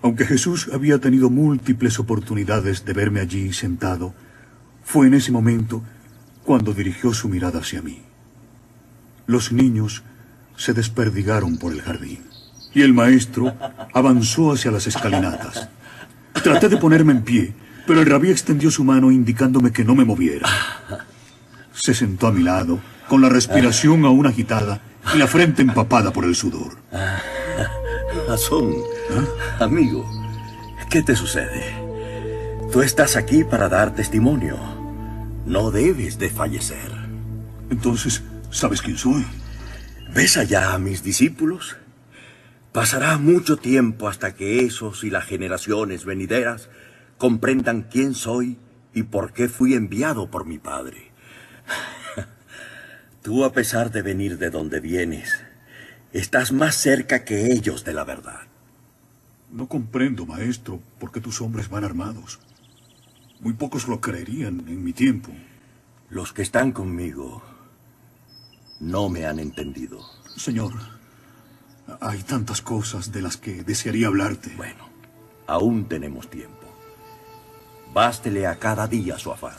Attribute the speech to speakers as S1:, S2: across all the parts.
S1: Aunque Jesús había tenido múltiples oportunidades de verme allí sentado, fue en ese momento cuando dirigió su mirada hacia mí. Los niños se desperdigaron por el jardín y el maestro avanzó hacia las escalinatas. Traté de ponerme en pie, pero el rabí extendió su mano indicándome que no me moviera. Se sentó a mi lado, con la respiración aún agitada y la frente empapada por el sudor.
S2: Jasón, amigo, ¿qué te sucede? Tú estás aquí para dar testimonio. No debes de fallecer.
S1: Entonces, ¿sabes quién soy?
S2: ¿Ves allá a mis discípulos? Pasará mucho tiempo hasta que esos y las generaciones venideras comprendan quién soy y por qué fui enviado por mi Padre. Tú, a pesar de venir de donde vienes, estás más cerca que ellos de la verdad.
S1: No comprendo, maestro, por qué tus hombres van armados. Muy pocos lo creerían en mi tiempo.
S2: Los que están conmigo no me han entendido.
S1: Señor, hay tantas cosas de las que desearía hablarte.
S2: Bueno, aún tenemos tiempo. Bástele a cada día su afán.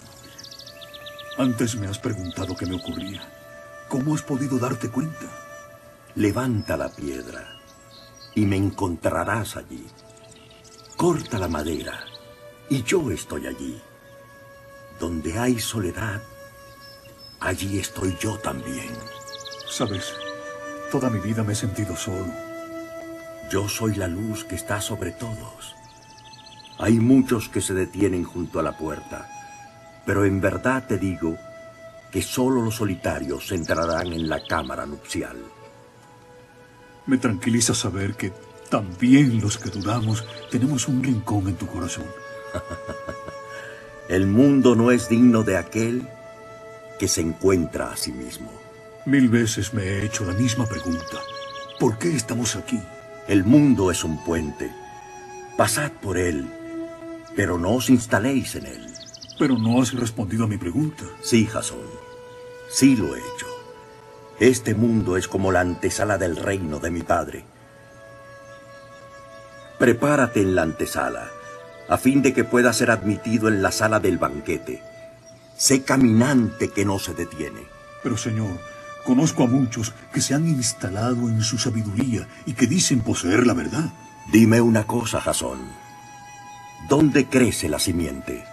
S1: Antes me has preguntado qué me ocurría. ¿Cómo has podido darte cuenta?
S2: Levanta la piedra y me encontrarás allí. Corta la madera y yo estoy allí. Donde hay soledad, allí estoy yo también.
S1: Sabes, toda mi vida me he sentido solo.
S2: Yo soy la luz que está sobre todos. Hay muchos que se detienen junto a la puerta, pero en verdad te digo que solo los solitarios entrarán en la cámara nupcial.
S1: Me tranquiliza saber que también los que dudamos tenemos un rincón en tu corazón.
S2: El mundo no es digno de aquel que se encuentra a sí mismo.
S1: 1000 veces me he hecho la misma pregunta. ¿Por qué estamos aquí?
S2: El mundo es un puente. Pasad por él, pero no os instaléis en él.
S1: Pero no has respondido a mi pregunta.
S2: Sí, Jasón. Sí lo he hecho. Este mundo es como la antesala del reino de mi Padre. Prepárate en la antesala, a fin de que puedas ser admitido en la sala del banquete. Sé caminante que no se detiene.
S1: Pero, Señor, conozco a muchos que se han instalado en su sabiduría y que dicen poseer la verdad.
S2: Dime una cosa, Jasón. ¿Dónde crece la simiente?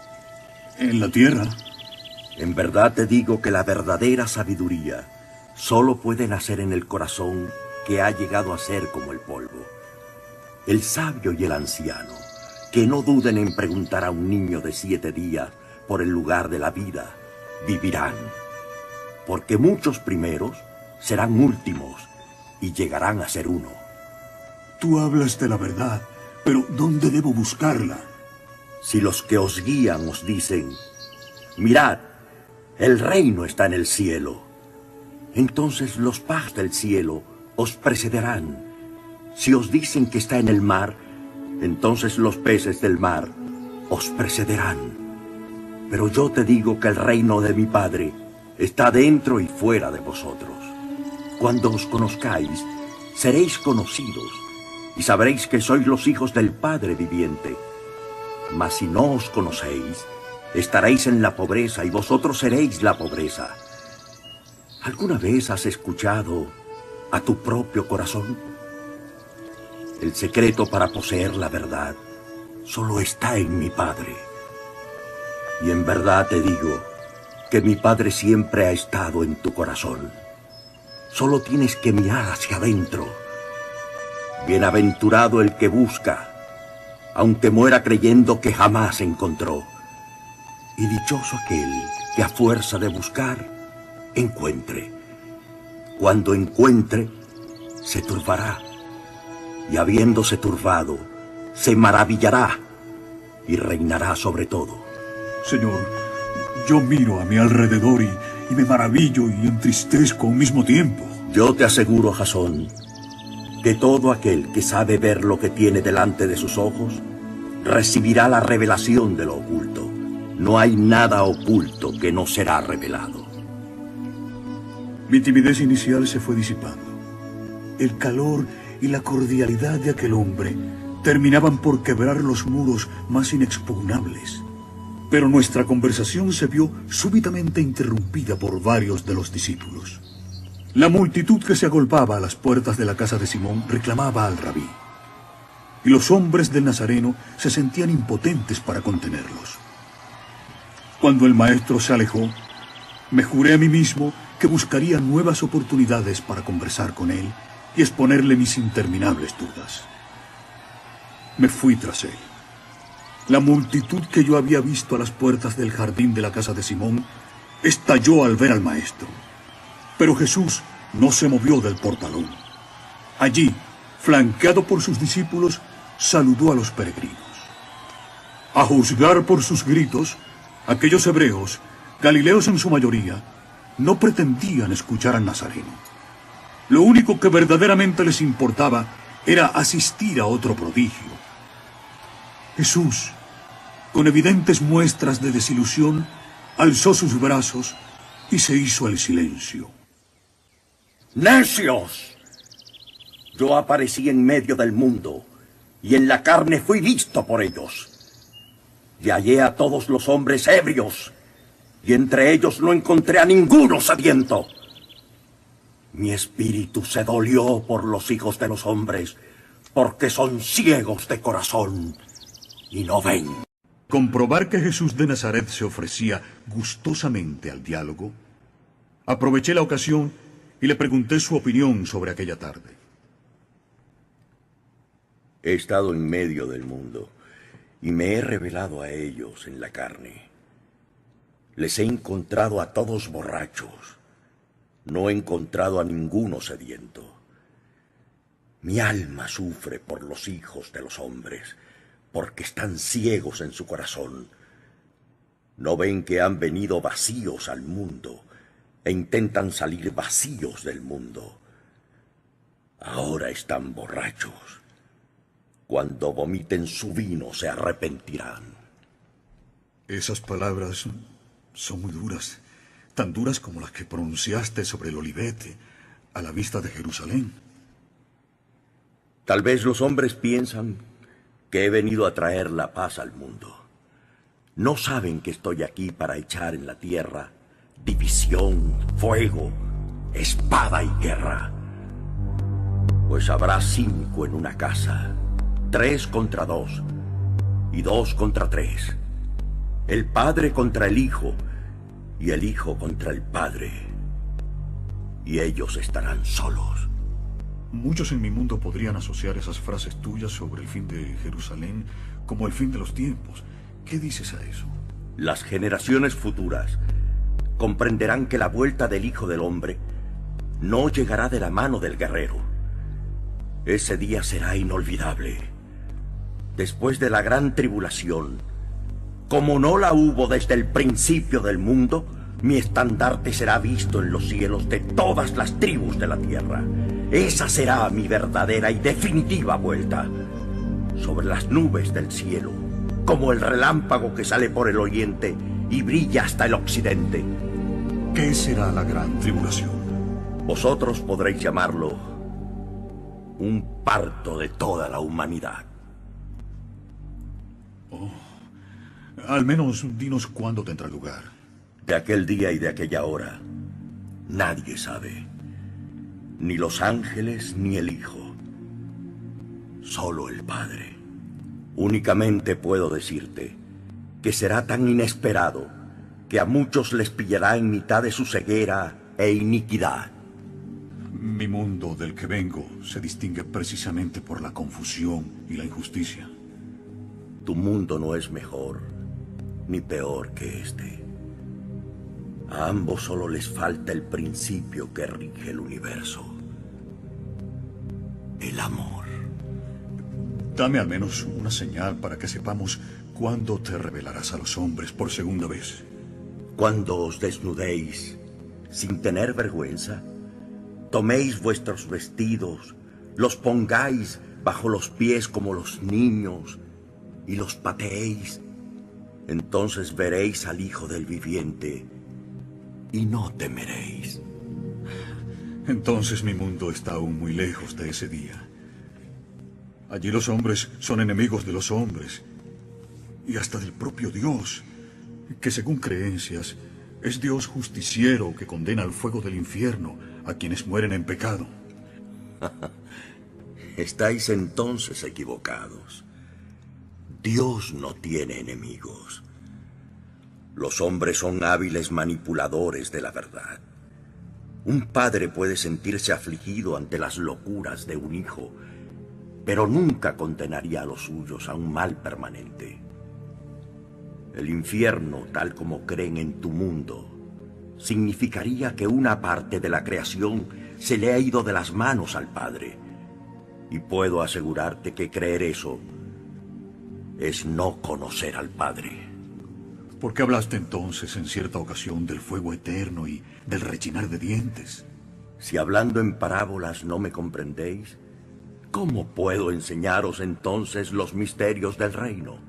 S1: En la tierra.
S2: En verdad te digo que la verdadera sabiduría solo puede nacer en el corazón que ha llegado a ser como el polvo. El sabio y el anciano, que no duden en preguntar a un niño de 7 días por el lugar de la vida, vivirán. Porque muchos primeros serán últimos y llegarán a ser uno.
S1: Tú hablas de la verdad, pero ¿dónde debo buscarla?
S2: Si los que os guían os dicen, mirad, el reino está en el cielo, entonces los paz del cielo os precederán. Si os dicen que está en el mar, entonces los peces del mar os precederán. Pero yo te digo que el reino de mi Padre está dentro y fuera de vosotros. Cuando os conozcáis, seréis conocidos y sabréis que sois los hijos del Padre viviente. Mas si no os conocéis, estaréis en la pobreza y vosotros seréis la pobreza. ¿Alguna vez has escuchado a tu propio corazón? El secreto para poseer la verdad solo está en mi Padre. Y en verdad te digo que mi Padre siempre ha estado en tu corazón. Solo tienes que mirar hacia adentro. Bienaventurado el que busca, aunque muera creyendo que jamás encontró. Y dichoso aquel que a fuerza de buscar, encuentre. Cuando encuentre, se turbará. Y habiéndose turbado, se maravillará y reinará sobre todo.
S1: Señor, yo miro a mi alrededor y me maravillo y entristezco al mismo tiempo.
S2: Yo te aseguro, Jasón, que todo aquel que sabe ver lo que tiene delante de sus ojos, recibirá la revelación de lo oculto. No hay nada oculto que no será revelado.
S1: Mi timidez inicial se fue disipando. El calor y la cordialidad de aquel hombre terminaban por quebrar los muros más inexpugnables. Pero nuestra conversación se vio súbitamente interrumpida por varios de los discípulos. La multitud que se agolpaba a las puertas de la casa de Simón reclamaba al rabí, y los hombres del Nazareno se sentían impotentes para contenerlos. Cuando el maestro se alejó, me juré a mí mismo que buscaría nuevas oportunidades para conversar con él y exponerle mis interminables dudas. Me fui tras él. La multitud que yo había visto a las puertas del jardín de la casa de Simón estalló al ver al maestro. Pero Jesús no se movió del portalón. Allí, flanqueado por sus discípulos, saludó a los peregrinos. A juzgar por sus gritos, aquellos hebreos, galileos en su mayoría, no pretendían escuchar al Nazareno. Lo único que verdaderamente les importaba era asistir a otro prodigio. Jesús, con evidentes muestras de desilusión, alzó sus brazos y se hizo el silencio.
S2: ¡Necios! Yo aparecí en medio del mundo, y en la carne fui visto por ellos. Y hallé a todos los hombres ebrios, y entre ellos no encontré a ninguno sediento. Mi espíritu se dolió por los hijos de los hombres, porque son ciegos de corazón y no ven.
S1: Comprobar que Jesús de Nazaret se ofrecía gustosamente al diálogo, aproveché la ocasión y le pregunté su opinión sobre aquella tarde.
S2: He estado en medio del mundo y me he revelado a ellos en la carne. Les he encontrado a todos borrachos, no he encontrado a ninguno sediento. Mi alma sufre por los hijos de los hombres, porque están ciegos en su corazón. No ven que han venido vacíos al mundo e intentan salir vacíos del mundo. Ahora están borrachos. Cuando vomiten su vino se arrepentirán.
S1: Esas palabras son muy duras, tan duras como las que pronunciaste sobre el olivete a la vista de Jerusalén.
S2: Tal vez los hombres piensan que he venido a traer la paz al mundo. No saben que estoy aquí para echar en la tierra división, fuego, espada y guerra. Pues habrá 5 en una casa, 3 contra 2 y 2 contra 3. El padre contra el hijo y el hijo contra el padre. Y ellos estarán solos.
S1: Muchos en mi mundo podrían asociar esas frases tuyas sobre el fin de Jerusalén como el fin de los tiempos. ¿Qué dices a eso?
S2: Las generaciones futuras comprenderán que la vuelta del Hijo del Hombre no llegará de la mano del guerrero. Ese día será inolvidable. Después de la gran tribulación, como no la hubo desde el principio del mundo, mi estandarte será visto en los cielos de todas las tribus de la tierra. Esa será mi verdadera y definitiva vuelta. Sobre las nubes del cielo, como el relámpago que sale por el oriente y brilla hasta el occidente.
S1: ¿Qué será la gran tribulación?
S2: Vosotros podréis llamarlo un parto de toda la humanidad.
S1: Al menos dinos cuándo tendrá lugar.
S2: De aquel día y de aquella hora, nadie sabe. Ni los ángeles ni el Hijo. Solo el Padre. Únicamente puedo decirte que será tan inesperado que a muchos les pillará en mitad de su ceguera e iniquidad.
S1: Mi mundo del que vengo se distingue precisamente por la confusión y la injusticia.
S2: Tu mundo no es mejor ni peor que este. A ambos solo les falta el principio que rige el universo. El amor.
S1: Dame al menos una señal para que sepamos cuándo te revelarás a los hombres por segunda vez.
S2: Cuando os desnudéis, sin tener vergüenza, toméis vuestros vestidos, los pongáis bajo los pies como los niños y los pateéis, entonces veréis al Hijo del Viviente y no temeréis.
S1: Entonces mi mundo está aún muy lejos de ese día. Allí los hombres son enemigos de los hombres, y hasta del propio Dios, que según creencias es Dios justiciero que condena al fuego del infierno a quienes mueren en pecado.
S2: Estáis entonces equivocados. Dios no tiene enemigos. Los hombres son hábiles manipuladores de la verdad. Un padre puede sentirse afligido ante las locuras de un hijo, pero nunca condenaría a los suyos a un mal permanente. El infierno, tal como creen en tu mundo, significaría que una parte de la creación se le ha ido de las manos al Padre. Y puedo asegurarte que creer eso es no conocer al Padre.
S1: ¿Por qué hablaste entonces en cierta ocasión del fuego eterno y del rechinar de dientes?
S2: Si hablando en parábolas no me comprendéis, ¿cómo puedo enseñaros entonces los misterios del reino?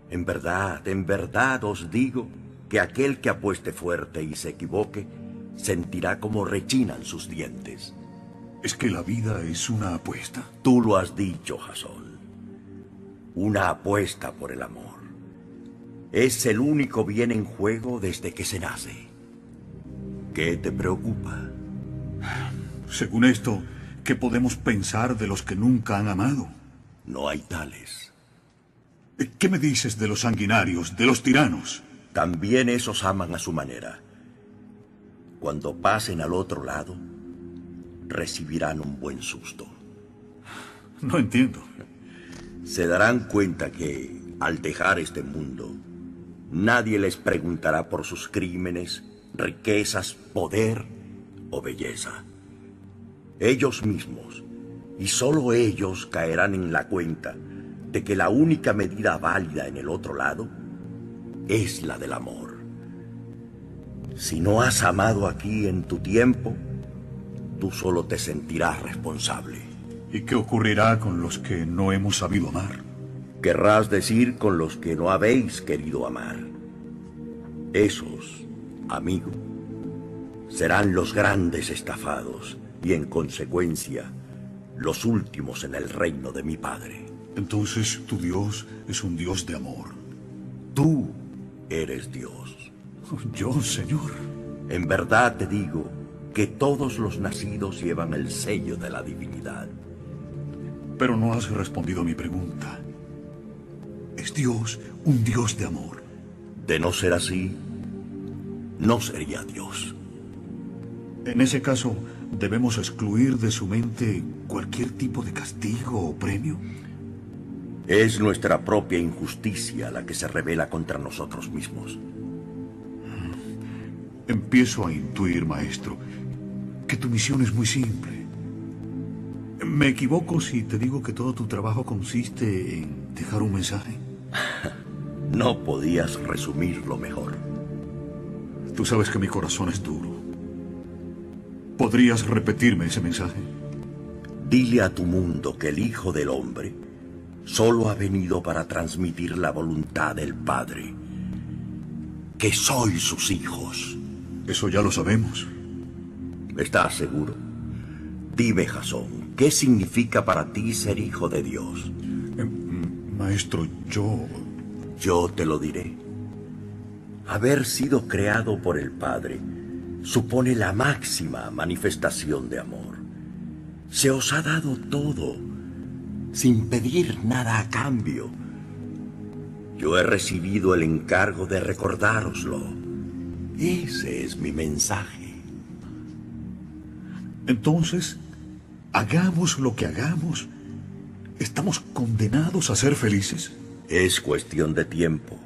S2: En verdad os digo que aquel que apueste fuerte y se equivoque, sentirá como rechinan sus dientes.
S1: ¿Es que la vida es una apuesta?
S2: Tú lo has dicho, Jasón. Una apuesta por el amor. Es el único bien en juego desde que se nace. ¿Qué te preocupa?
S1: Según esto, ¿qué podemos pensar de los que nunca han amado?
S2: No hay tales.
S1: ¿Qué me dices de los sanguinarios, de los tiranos?
S2: También esos aman a su manera. Cuando pasen al otro lado, recibirán un buen susto.
S1: No entiendo.
S2: Se darán cuenta que, al dejar este mundo, nadie les preguntará por sus crímenes, riquezas, poder o belleza. Ellos mismos, y solo ellos, caerán en la cuenta de que la única medida válida en el otro lado es la del amor. Si no has amado aquí en tu tiempo, tú solo te sentirás responsable.
S1: ¿Y qué ocurrirá con los que no hemos sabido amar?
S2: Querrás decir con los que no habéis querido amar. Esos, amigo, serán los grandes estafados y, en consecuencia, los últimos en el reino de mi Padre.
S1: Entonces, tu Dios es un Dios de amor.
S2: Tú eres Dios.
S1: ¿Yo, Señor?
S2: En verdad te digo que todos los nacidos llevan el sello de la divinidad.
S1: Pero no has respondido a mi pregunta. ¿Es Dios un Dios de amor?
S2: De no ser así, no sería Dios.
S1: En ese caso, ¿debemos excluir de su mente cualquier tipo de castigo o premio?
S2: Es nuestra propia injusticia la que se revela contra nosotros mismos.
S1: Empiezo a intuir, maestro, que tu misión es muy simple. ¿Me equivoco si te digo que todo tu trabajo consiste en dejar un mensaje?
S2: No podías resumirlo mejor.
S1: Tú sabes que mi corazón es duro. ¿Podrías repetirme ese mensaje?
S2: Dile a tu mundo que el Hijo del Hombre solo ha venido para transmitir la voluntad del Padre. Que sois sus hijos.
S1: Eso ya lo sabemos.
S2: ¿Estás seguro? Dime, Jasón, ¿qué significa para ti ser hijo de Dios?
S1: Maestro,
S2: Yo te lo diré. Haber sido creado por el Padre supone la máxima manifestación de amor. Se os ha dado todo, sin pedir nada a cambio. Yo he recibido el encargo de recordároslo. Ese es mi mensaje.
S1: Entonces, hagamos lo que hagamos, ¿estamos condenados a ser felices?
S2: Es cuestión de tiempo.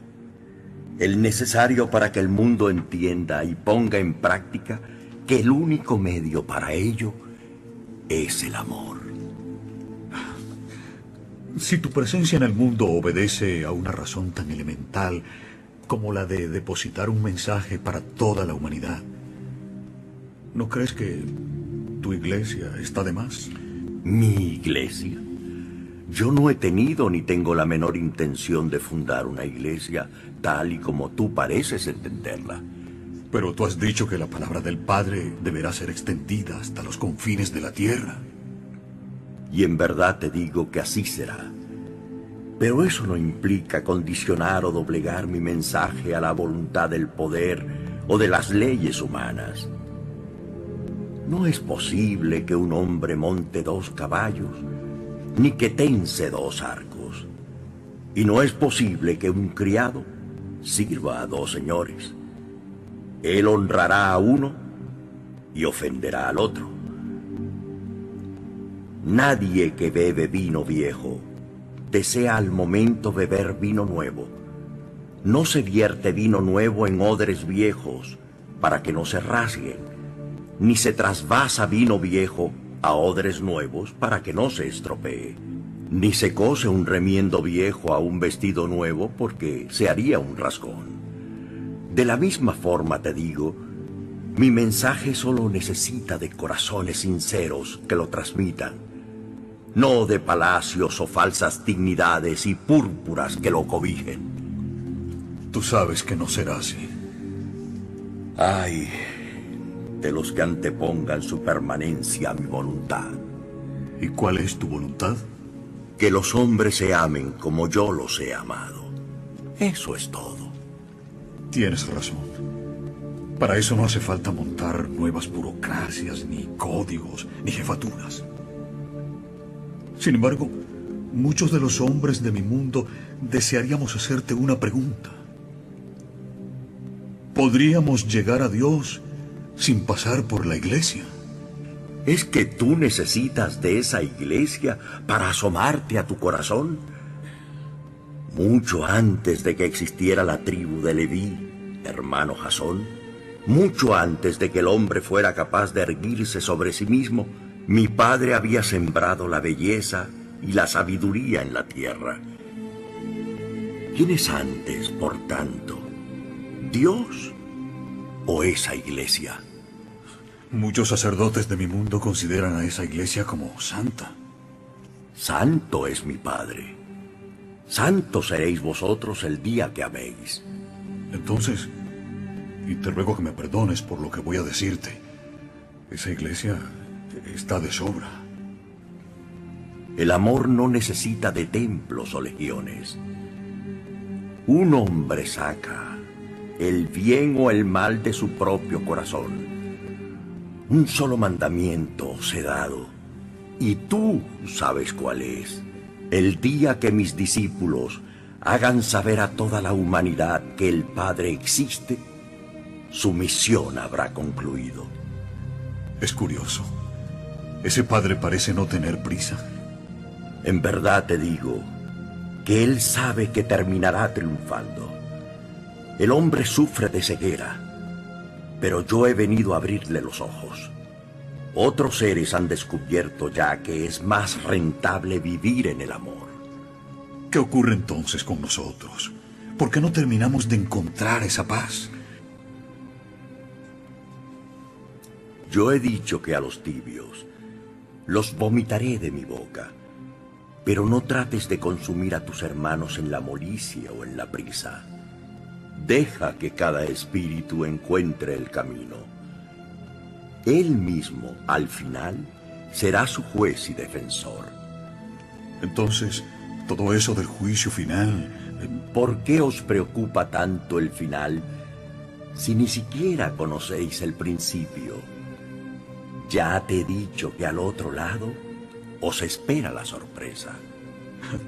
S2: El necesario para que el mundo entienda y ponga en práctica que el único medio para ello es el amor.
S1: Si tu presencia en el mundo obedece a una razón tan elemental como la de depositar un mensaje para toda la humanidad, ¿no crees que tu iglesia está de más?
S2: ¿Mi iglesia? Yo no he tenido ni tengo la menor intención de fundar una iglesia tal y como tú pareces entenderla.
S1: Pero tú has dicho que la palabra del Padre deberá ser extendida hasta los confines de la tierra.
S2: y en verdad te digo que así será. Pero eso no implica condicionar o doblegar mi mensaje a la voluntad del poder o de las leyes humanas. No es posible que un hombre monte 2 caballos, ni que tense 2 arcos. Y no es posible que un criado sirva a 2 señores. Él honrará a uno y ofenderá al otro. Nadie que bebe vino viejo desea al momento beber vino nuevo. No se vierte vino nuevo en odres viejos para que no se rasguen, ni se trasvasa vino viejo a odres nuevos para que no se estropee, ni se cose un remiendo viejo a un vestido nuevo porque se haría un rasgón. De la misma forma te digo, mi mensaje solo necesita de corazones sinceros que lo transmitan, no de palacios o falsas dignidades y púrpuras que lo cobijen.
S1: Tú sabes que no será así.
S2: Ay, de los que antepongan su permanencia a mi voluntad.
S1: ¿Y cuál es tu voluntad?
S2: Que los hombres se amen como yo los he amado. Eso es todo.
S1: Tienes razón. Para eso no hace falta montar nuevas burocracias, ni códigos, ni jefaturas. Sin embargo, muchos de los hombres de mi mundo desearíamos hacerte una pregunta. ¿Podríamos llegar a Dios sin pasar por la iglesia?
S2: ¿Es que tú necesitas de esa iglesia para asomarte a tu corazón? Mucho antes de que existiera la tribu de Leví, hermano Jasón, mucho antes de que el hombre fuera capaz de erguirse sobre sí mismo, mi padre había sembrado la belleza y la sabiduría en la tierra. ¿Quién es antes, por tanto? ¿Dios o esa iglesia?
S1: Muchos sacerdotes de mi mundo consideran a esa iglesia como santa.
S2: Santo es mi Padre. Santos seréis vosotros el día que améis.
S1: Entonces, y te ruego que me perdones por lo que voy a decirte, esa iglesia está de sobra.
S2: El amor no necesita de templos o legiones. Un hombre saca el bien o el mal de su propio corazón. Un solo mandamiento os he dado, y tú sabes cuál es. El día que mis discípulos hagan saber a toda la humanidad que el Padre existe, su misión habrá concluido.
S1: Es curioso. Ese padre parece no tener prisa.
S2: En verdad te digo que él sabe que terminará triunfando. El hombre sufre de ceguera, pero yo he venido a abrirle los ojos. Otros seres han descubierto ya que es más rentable vivir en el amor.
S1: ¿Qué ocurre entonces con nosotros? ¿Por qué no terminamos de encontrar esa paz?
S2: Yo he dicho que a los tibios los vomitaré de mi boca, pero no trates de consumir a tus hermanos en la molicie o en la prisa. Deja que cada espíritu encuentre el camino. Él mismo, al final, será su juez y defensor.
S1: Entonces, todo eso del juicio final...
S2: ¿Por qué os preocupa tanto el final si ni siquiera conocéis el principio? Ya te he dicho que al otro lado os espera la sorpresa.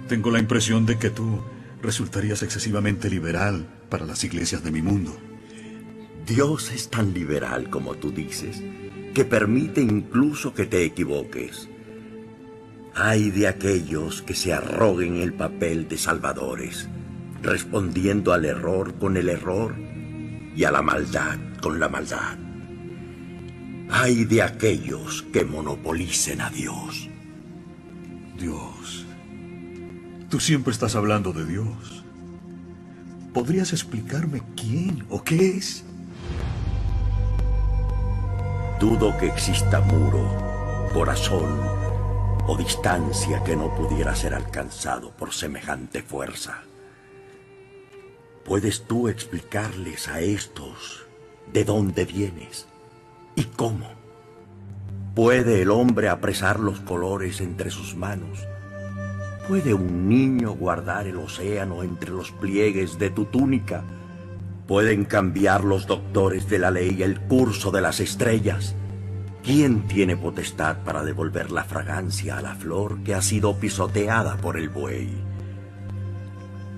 S1: Tengo la impresión de que tú resultarías excesivamente liberal para las iglesias de mi mundo.
S2: Dios es tan liberal como tú dices, que permite incluso que te equivoques. Ay de aquellos que se arroguen el papel de salvadores, respondiendo al error con el error y a la maldad con la maldad. Ay de aquellos que monopolicen a Dios.
S1: Dios. Tú siempre estás hablando de Dios. ¿Podrías explicarme quién o qué es?
S2: Dudo que exista muro, corazón o distancia que no pudiera ser alcanzado por semejante fuerza. ¿Puedes tú explicarles a estos de dónde vienes y cómo? ¿Puede el hombre apresar los colores entre sus manos? ¿Puede un niño guardar el océano entre los pliegues de tu túnica? ¿Pueden cambiar los doctores de la ley el curso de las estrellas? ¿Quién tiene potestad para devolver la fragancia a la flor que ha sido pisoteada por el buey?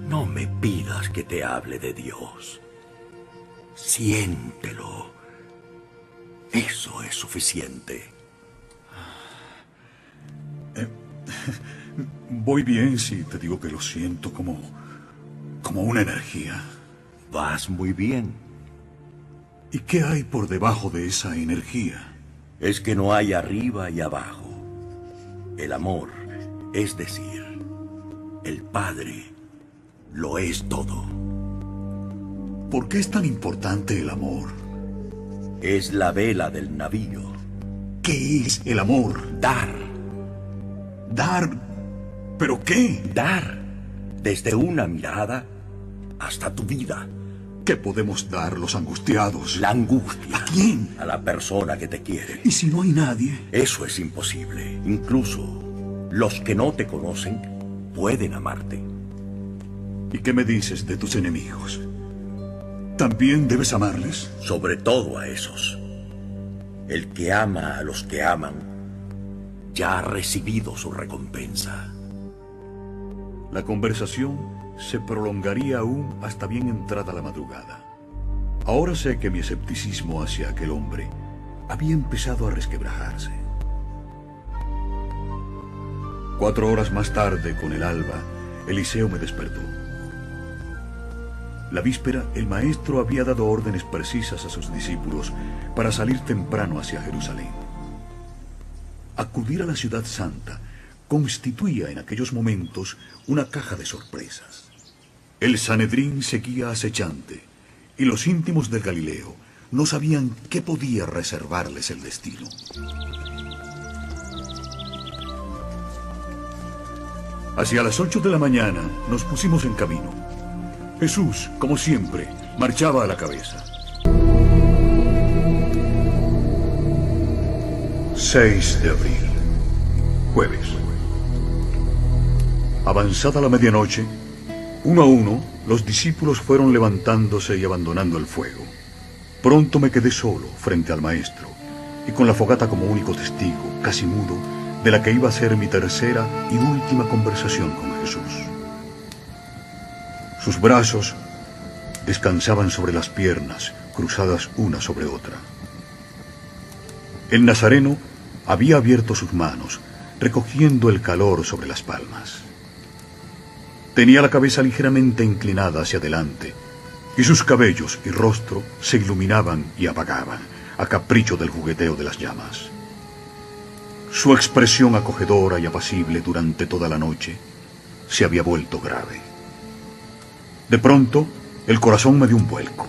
S2: No me pidas que te hable de Dios. Siéntelo. Eso es suficiente.
S1: Voy bien si te digo que lo siento como una energía.
S2: Vas muy bien.
S1: ¿Y qué hay por debajo de esa energía?
S2: Es que no hay arriba y abajo. El amor, es decir, el Padre, lo es todo.
S1: ¿Por qué es tan importante el amor?
S2: Es la vela del navío.
S1: ¿Qué es el amor?
S2: Dar.
S1: Dar. ¿Pero qué?
S2: Dar. Desde una mirada hasta tu vida.
S1: ¿Qué podemos dar los angustiados?
S2: La angustia.
S1: ¿A quién?
S2: A la persona que te quiere.
S1: ¿Y si no hay nadie?
S2: Eso es imposible. Incluso los que no te conocen pueden amarte.
S1: ¿Y qué me dices de tus enemigos? ¿También debes amarles?
S2: Sobre todo a esos. El que ama a los que aman ya ha recibido su recompensa.
S1: La conversación se prolongaría aún hasta bien entrada la madrugada. Ahora sé que mi escepticismo hacia aquel hombre había empezado a resquebrajarse. 4 horas más tarde, con el alba, Eliseo me despertó. La víspera, el maestro había dado órdenes precisas a sus discípulos para salir temprano hacia Jerusalén. Acudir a la ciudad santa constituía en aquellos momentos una caja de sorpresas. El Sanedrín seguía acechante, y los íntimos del Galileo no sabían qué podía reservarles el destino. Hacia las 8 de la mañana nos pusimos en camino. Jesús, como siempre, marchaba a la cabeza. 6 de abril, jueves. Avanzada la medianoche, uno a uno, los discípulos fueron levantándose y abandonando el fuego. Pronto me quedé solo frente al maestro y con la fogata como único testigo, casi mudo, de la que iba a ser mi tercera y última conversación con Jesús. Sus brazos descansaban sobre las piernas, cruzadas una sobre otra. El nazareno había abierto sus manos, recogiendo el calor sobre las palmas. Tenía la cabeza ligeramente inclinada hacia adelante, y sus cabellos y rostro se iluminaban y apagaban a capricho del jugueteo de las llamas. Su expresión acogedora y apacible durante toda la noche se había vuelto grave. De pronto, el corazón me dio un vuelco.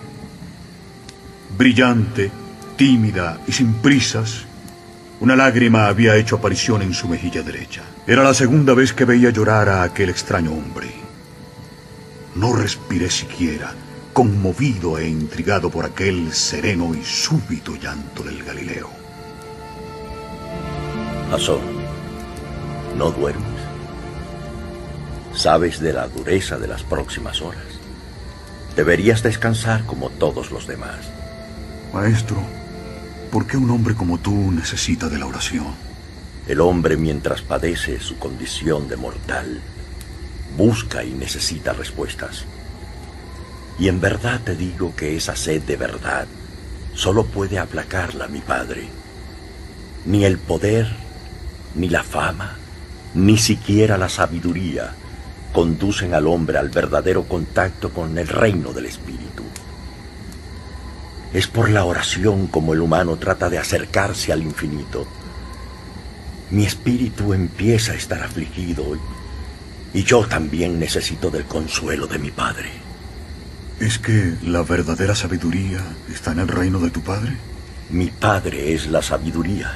S1: Brillante, tímida y sin prisas, una lágrima había hecho aparición en su mejilla derecha. Era la segunda vez que veía llorar a aquel extraño hombre. No respiré siquiera, conmovido e intrigado por aquel sereno y súbito llanto del Galileo.
S2: Jasón, ¿no duermes? ¿Sabes de la dureza de las próximas horas? Deberías descansar como todos los demás.
S1: Maestro, ¿por qué un hombre como tú necesita de la oración?
S2: El hombre, mientras padece su condición de mortal, busca y necesita respuestas. Y en verdad te digo que esa sed de verdad solo puede aplacarla mi Padre. Ni el poder, ni la fama, ni siquiera la sabiduría conducen al hombre al verdadero contacto con el reino del Espíritu. Es por la oración como el humano trata de acercarse al infinito. Mi espíritu empieza a estar afligido y yo también necesito del consuelo de mi Padre.
S1: ¿Es que la verdadera sabiduría está en el reino de tu Padre?
S2: Mi Padre es la sabiduría.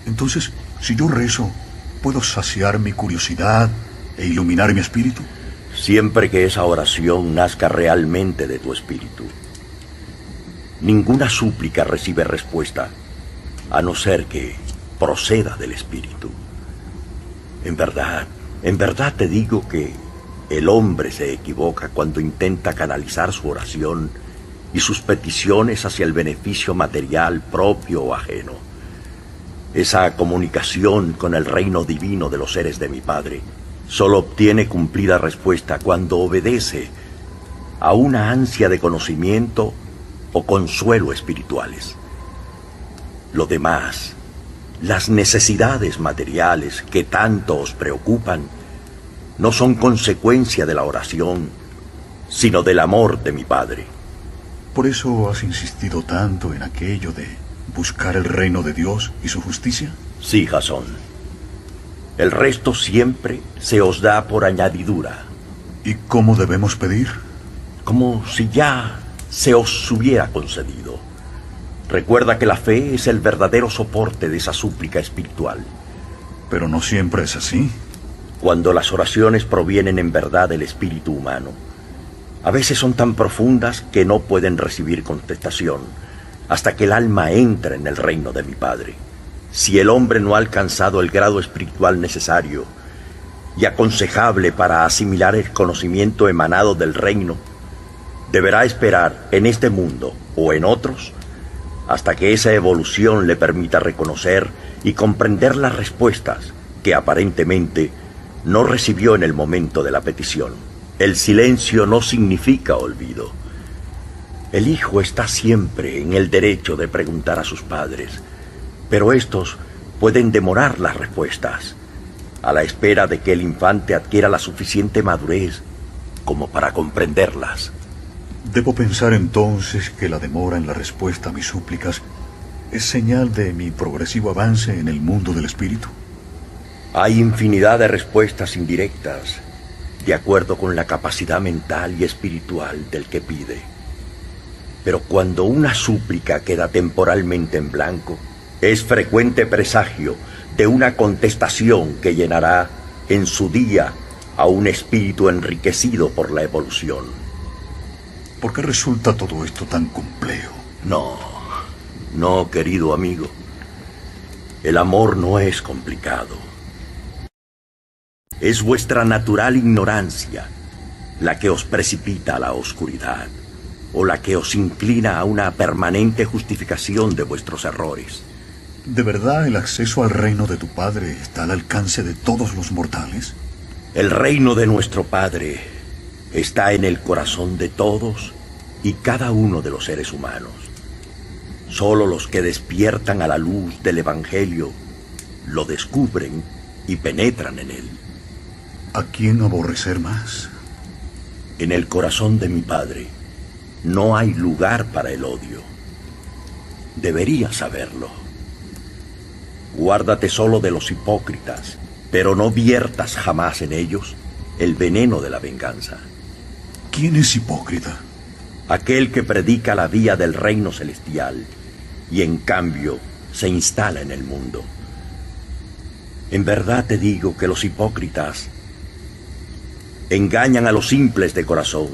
S1: Entonces, si yo rezo, ¿puedo saciar mi curiosidad e iluminar mi espíritu?
S2: Siempre que esa oración nazca realmente de tu espíritu. Ninguna súplica recibe respuesta, a no ser que proceda del Espíritu. En verdad te digo que el hombre se equivoca cuando intenta canalizar su oración y sus peticiones hacia el beneficio material propio o ajeno. Esa comunicación con el reino divino de los seres de mi Padre solo obtiene cumplida respuesta cuando obedece a una ansia de conocimiento o consuelo espirituales. Lo demás, las necesidades materiales que tanto os preocupan, no son consecuencia de la oración, sino del amor de mi Padre.
S1: ¿Por eso has insistido tanto en aquello de buscar el reino de Dios y su justicia?
S2: Sí, Jasón. El resto siempre se os da por añadidura.
S1: ¿Y cómo debemos pedir?
S2: Como si ya se os hubiera concedido. Recuerda que la fe es el verdadero soporte de esa súplica espiritual.
S1: Pero no siempre es así.
S2: Cuando las oraciones provienen en verdad del espíritu humano, a veces son tan profundas que no pueden recibir contestación hasta que el alma entra en el reino de mi Padre. Si el hombre no ha alcanzado el grado espiritual necesario y aconsejable para asimilar el conocimiento emanado del reino, deberá esperar en este mundo o en otros hasta que esa evolución le permita reconocer y comprender las respuestas que aparentemente no recibió en el momento de la petición. El silencio no significa olvido. El hijo está siempre en el derecho de preguntar a sus padres, pero estos pueden demorar las respuestas, a la espera de que el infante adquiera la suficiente madurez como para comprenderlas.
S1: ¿Debo pensar entonces que la demora en la respuesta a mis súplicas es señal de mi progresivo avance en el mundo del espíritu?
S2: Hay infinidad de respuestas indirectas, de acuerdo con la capacidad mental y espiritual del que pide. Pero cuando una súplica queda temporalmente en blanco, es frecuente presagio de una contestación que llenará en su día a un espíritu enriquecido por la evolución.
S1: ¿Por qué resulta todo esto tan complejo?
S2: No, querido amigo. El amor no es complicado. Es vuestra natural ignorancia la que os precipita a la oscuridad, o la que os inclina a una permanente justificación de vuestros errores.
S1: ¿De verdad el acceso al reino de tu Padre está al alcance de todos los mortales?
S2: El reino de nuestro Padre está en el corazón de todos y cada uno de los seres humanos. Solo los que despiertan a la luz del Evangelio lo descubren y penetran en él.
S1: ¿A quién aborrecer más?
S2: En el corazón de mi Padre no hay lugar para el odio. Deberías saberlo. Guárdate solo de los hipócritas, pero no viertas jamás en ellos el veneno de la venganza.
S1: ¿Quién es hipócrita?
S2: Aquel que predica la vía del reino celestial y en cambio se instala en el mundo. En verdad te digo que los hipócritas engañan a los simples de corazón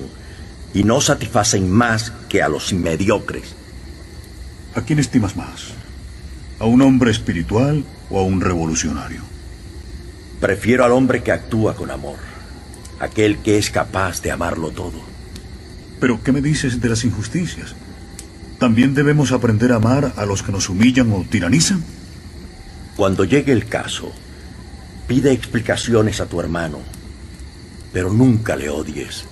S2: y no satisfacen más que a los mediocres.
S1: ¿A quién estimas más? ¿A un hombre espiritual o a un revolucionario?
S2: Prefiero al hombre que actúa con amor, aquel que es capaz de amarlo todo.
S1: ¿Pero qué me dices de las injusticias? ¿También debemos aprender a amar a los que nos humillan o tiranizan?
S2: Cuando llegue el caso, pide explicaciones a tu hermano, pero nunca le odies.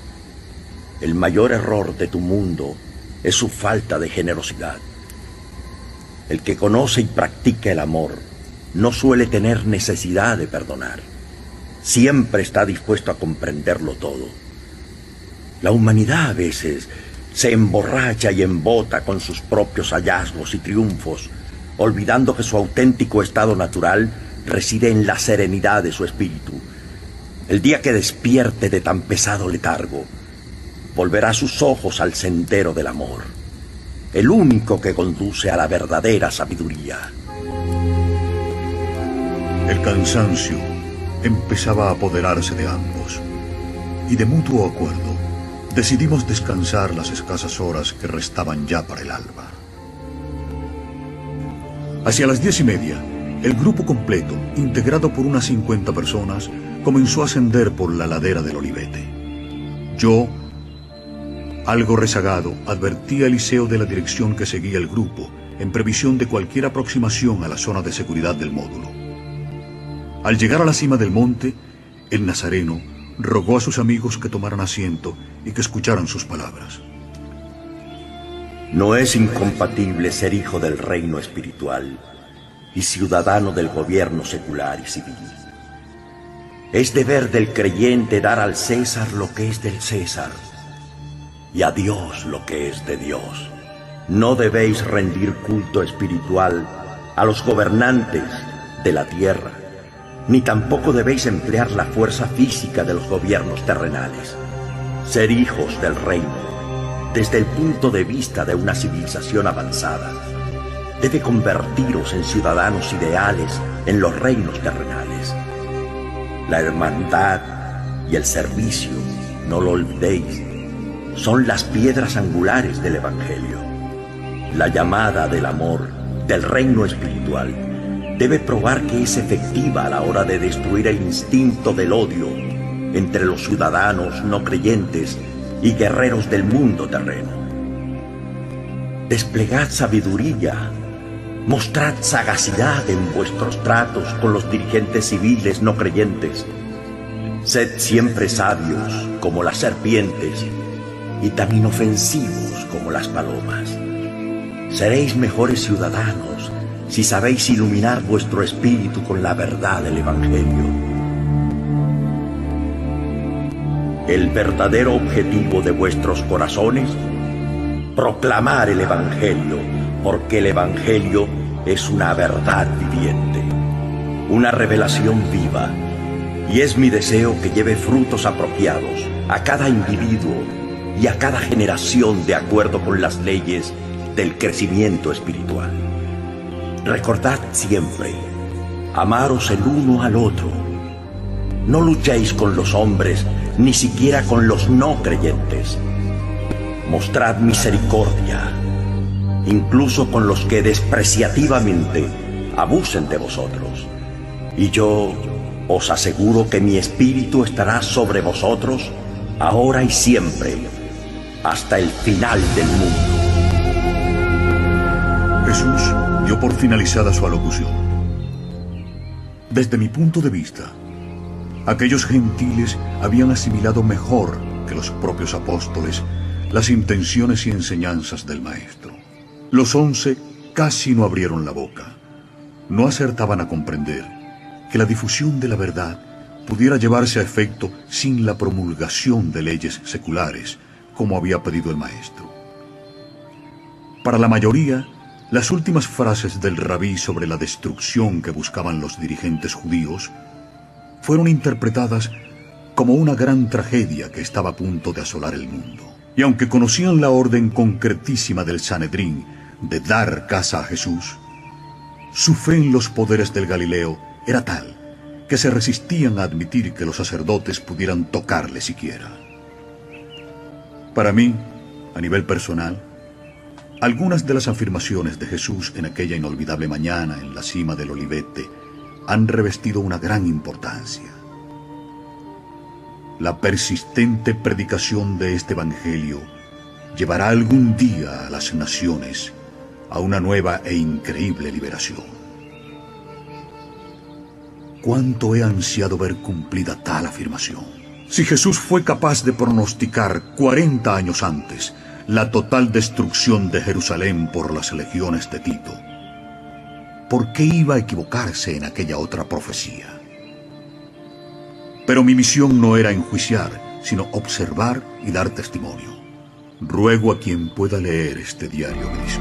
S2: El mayor error de tu mundo es su falta de generosidad. El que conoce y practica el amor no suele tener necesidad de perdonar. Siempre está dispuesto a comprenderlo todo. La humanidad a veces se emborracha y embota con sus propios hallazgos y triunfos, olvidando que su auténtico estado natural reside en la serenidad de su espíritu. El día que despierte de tan pesado letargo, volverá sus ojos al sendero del amor, el único que conduce a la verdadera sabiduría.
S1: El cansancio empezaba a apoderarse de ambos, y de mutuo acuerdo decidimos descansar las escasas horas que restaban ya para el alba. Hacia las 10:30 El grupo completo, integrado por unas 50 personas, comenzó a ascender por la ladera del Olivete. Yo, algo rezagado, advertí a Eliseo de la dirección que seguía el grupo, en previsión de cualquier aproximación a la zona de seguridad del módulo. Al llegar a la cima del monte, el nazareno rogó a sus amigos que tomaran asiento y que escucharan sus palabras.
S2: No es incompatible ser hijo del reino espiritual y ciudadano del gobierno secular y civil. Es deber del creyente dar al César lo que es del César y a Dios lo que es de Dios. No debéis rendir culto espiritual a los gobernantes de la tierra, ni tampoco debéis emplear la fuerza física de los gobiernos terrenales. Ser hijos del reino, desde el punto de vista de una civilización avanzada, debe convertiros en ciudadanos ideales en los reinos terrenales. La hermandad y el servicio, no lo olvidéis, son las piedras angulares del Evangelio. La llamada del amor, del reino espiritual, debe probar que es efectiva a la hora de destruir el instinto del odio entre los ciudadanos no creyentes y guerreros del mundo terreno. Desplegad sabiduría, mostrad sagacidad en vuestros tratos con los dirigentes civiles no creyentes. Sed siempre sabios como las serpientes y tan inofensivos como las palomas. Seréis mejores ciudadanos si sabéis iluminar vuestro espíritu con la verdad del Evangelio. El verdadero objetivo de vuestros corazones, proclamar el Evangelio, porque el Evangelio es una verdad viviente, una revelación viva, y es mi deseo que lleve frutos apropiados a cada individuo y a cada generación de acuerdo con las leyes del crecimiento espiritual. Recordad siempre, amaros el uno al otro. No luchéis con los hombres, ni siquiera con los no creyentes. Mostrad misericordia, incluso con los que despreciativamente abusen de vosotros. Y yo os aseguro que mi espíritu estará sobre vosotros, ahora y siempre, hasta el final del mundo.
S1: Jesús dio por finalizada su alocución. Desde mi punto de vista, aquellos gentiles habían asimilado mejor que los propios apóstoles las intenciones y enseñanzas del Maestro. Los 11 casi no abrieron la boca. No acertaban a comprender que la difusión de la verdad pudiera llevarse a efecto sin la promulgación de leyes seculares, como había pedido el Maestro. Para la mayoría, las últimas frases del rabí sobre la destrucción que buscaban los dirigentes judíos fueron interpretadas como una gran tragedia que estaba a punto de asolar el mundo. Y aunque conocían la orden concretísima del Sanedrín de dar caza a Jesús, su fe en los poderes del Galileo era tal que se resistían a admitir que los sacerdotes pudieran tocarle siquiera. Para mí, a nivel personal, algunas de las afirmaciones de Jesús en aquella inolvidable mañana en la cima del Olivete han revestido una gran importancia. La persistente predicación de este Evangelio llevará algún día a las naciones a una nueva e increíble liberación. ¿Cuánto he ansiado ver cumplida tal afirmación? Si Jesús fue capaz de pronosticar 40 años antes la total destrucción de Jerusalén por las legiones de Tito, ¿por qué iba a equivocarse en aquella otra profecía? Pero mi misión no era enjuiciar, sino observar y dar testimonio. Ruego a quien pueda leer este diario gris.